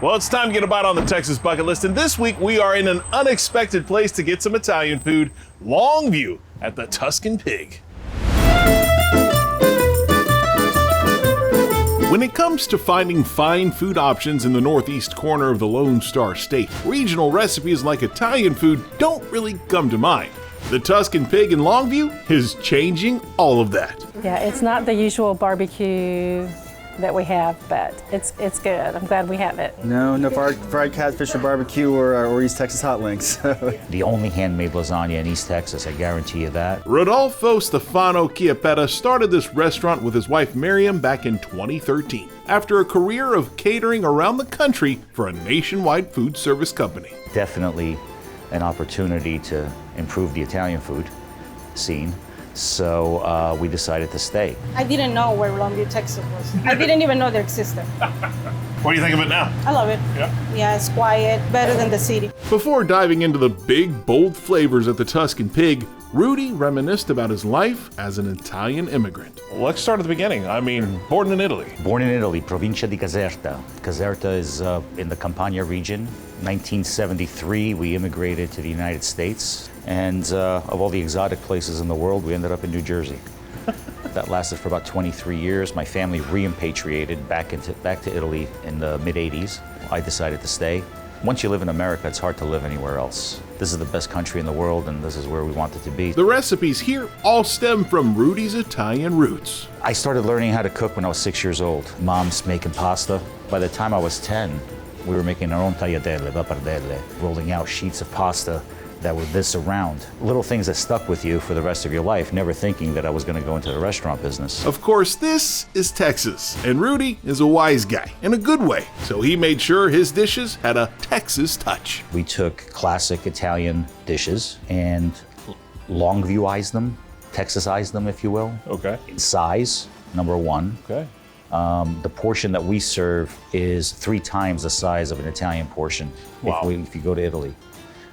Well, it's time to get a bite on the Texas bucket list, and this week we are in an unexpected place to get some Italian food, Longview at the Tuscan Pig. When it comes to finding fine food options in the northeast corner of the Lone Star State, regional recipes like Italian food don't really come to mind. The Tuscan Pig in Longview is changing all of that. Yeah, it's not the usual barbecue that we have, but it's good. I'm glad we have it. No fried catfish or barbecue or East Texas hot links. The only handmade lasagna in East Texas, I guarantee you that. Rodolfo Stefano Chiappetta started this restaurant with his wife Miriam back in 2013 after a career of catering around the country for a nationwide food service company. Definitely an opportunity to improve the Italian food scene. So we decided to stay. I didn't know where Longview, Texas was. I didn't even know they existed. What do you think of it now? I love it. Yeah, it's quiet, better than the city. Before diving into the big, bold flavors at the Tuscan Pig, Rudy reminisced about his life as an Italian immigrant. Let's start at the beginning. I mean, born in Italy. Born in Italy, Provincia di Caserta. Caserta is in the Campania region. 1973, we immigrated to the United States. And of all the exotic places in the world, we ended up in New Jersey. That lasted for about 23 years. My family repatriated back to Italy in the mid-'80s. I decided to stay. Once you live in America, it's hard to live anywhere else. This is the best country in the world, and this is where we wanted to be. The recipes here all stem from Rudy's Italian roots. I started learning how to cook when I was 6 years old. Mom's making pasta. By the time I was 10, we were making our own tagliatelle, pappardelle, rolling out sheets of pasta that were this around. Little things that stuck with you for the rest of your life, never thinking that I was going to go into the restaurant business. Of course, this is Texas, and Rudy is a wise guy, in a good way, so he made sure his dishes had a Texas touch. We took classic Italian dishes and Longviewized them, Texasized them, if you will. Okay. In size, number one. Okay. The portion that we serve is 3 times the size of an Italian portion. Wow. If you go to Italy.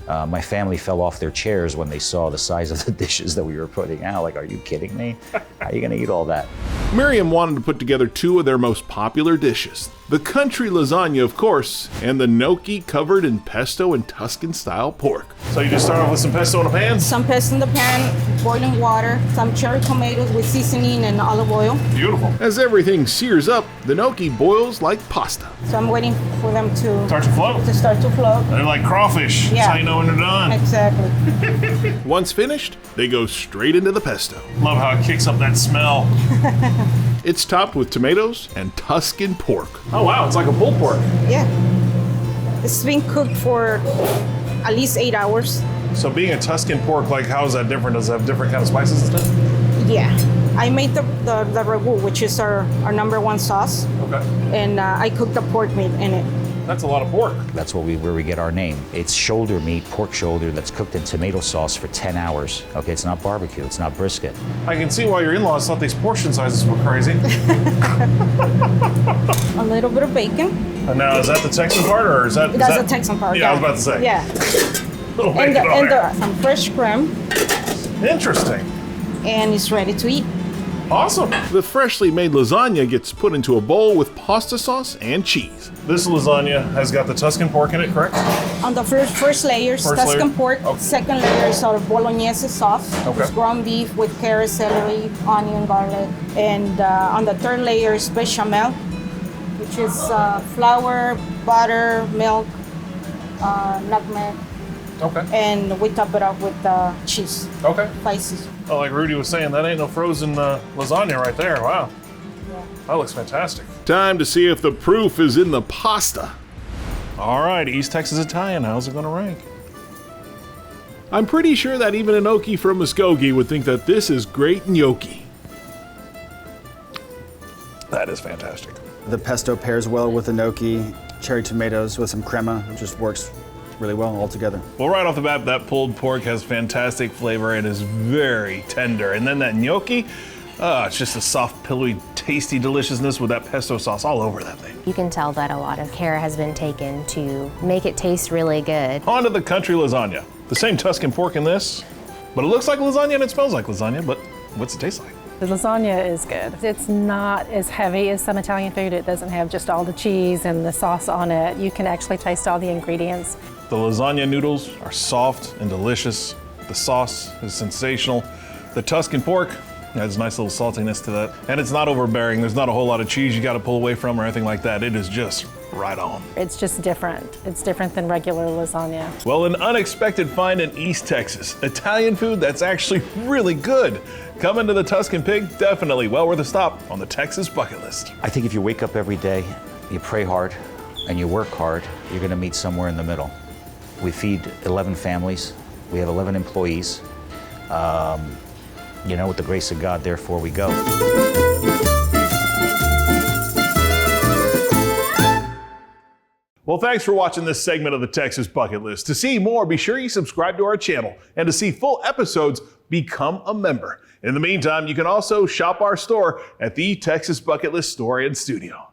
My family fell off their chairs when they saw the size of the dishes that we were putting out. Like, are you kidding me? How are you gonna eat all that? Miriam wanted to put together 2 of their most popular dishes. The country lasagna, of course, and the gnocchi covered in pesto and Tuscan-style pork. So you just start off with some pesto in a pan? Some pesto in the pan, boiling water, some cherry tomatoes with seasoning and olive oil. Beautiful. As everything sears up, the gnocchi boils like pasta. So I'm waiting for them to Start to float. start to float. They're like crawfish. Yeah. That's how you know when they're done. Exactly. Once finished, they go straight into the pesto. Love how it kicks up that smell. It's topped with tomatoes and Tuscan pork. Oh wow, it's like a pulled pork. Yeah. It's been cooked for at least 8 hours. So being a Tuscan pork, like how is that different? Does it have different kind of spices and stuff? Yeah. I made the ragu, which is our number 1 sauce. Okay. And I cooked the pork meat in it. That's a lot of pork. That's where we get our name. It's shoulder meat, pork shoulder, that's cooked in tomato sauce for 10 hours. Okay, it's not barbecue, it's not brisket. I can see why your in-laws thought these portion sizes were crazy. A little bit of bacon. And now, is that the Texan part, or is that? That's the Texan part. Yeah, I was about to say. Yeah. Little And, bacon on there. some fresh cream, Interesting. and it's ready to eat. Awesome. The freshly made lasagna gets put into a bowl with pasta sauce and cheese. This lasagna has got the Tuscan pork in it, correct? On the first layer, First Tuscan layer? pork. Okay. Second layer is our bolognese sauce. Okay. It's ground beef with carrot, celery, onion, garlic. And on the third layer is bechamel, which is flour, butter, milk, nutmeg. Okay. And we top it off with cheese, Okay. spices. Oh, like Rudy was saying, that ain't no frozen lasagna right there. Wow. That looks fantastic. Time to see if the proof is in the pasta. All right, East Texas Italian, how's it gonna rank? I'm pretty sure that even a gnocchi from Muskogee would think that this is great gnocchi. That is fantastic. The pesto pairs well with the gnocchi, cherry tomatoes with some crema. It just works really well all together. Well, right off the bat, that pulled pork has fantastic flavor and is very tender. And then that gnocchi, it's just a soft, pillowy, tasty deliciousness with that pesto sauce all over that thing. You can tell that a lot of care has been taken to make it taste really good. On to the country lasagna. The same Tuscan pork in this, but it looks like lasagna and it smells like lasagna, but what's it taste like? The lasagna is good. It's not as heavy as some Italian food. It doesn't have just all the cheese and the sauce on it. You can actually taste all the ingredients. The lasagna noodles are soft and delicious. The sauce is sensational. The Tuscan pork adds a nice little saltiness to that. And it's not overbearing. There's not a whole lot of cheese you got to pull away from or anything like that. It is just right on. It's just different. It's different than regular lasagna. Well, an unexpected find in East Texas. Italian food that's actually really good. Coming to the Tuscan Pig, definitely well worth a stop on the Texas bucket list. I think if you wake up every day, you pray hard, and you work hard, you're going to meet somewhere in the middle. We feed 11 families. We have 11 employees. You know, with the grace of God, therefore we go. Well, thanks for watching this segment of the Texas Bucket List. To see more, be sure you subscribe to our channel. And to see full episodes, become a member. In the meantime, you can also shop our store at the Texas Bucket List store and studio.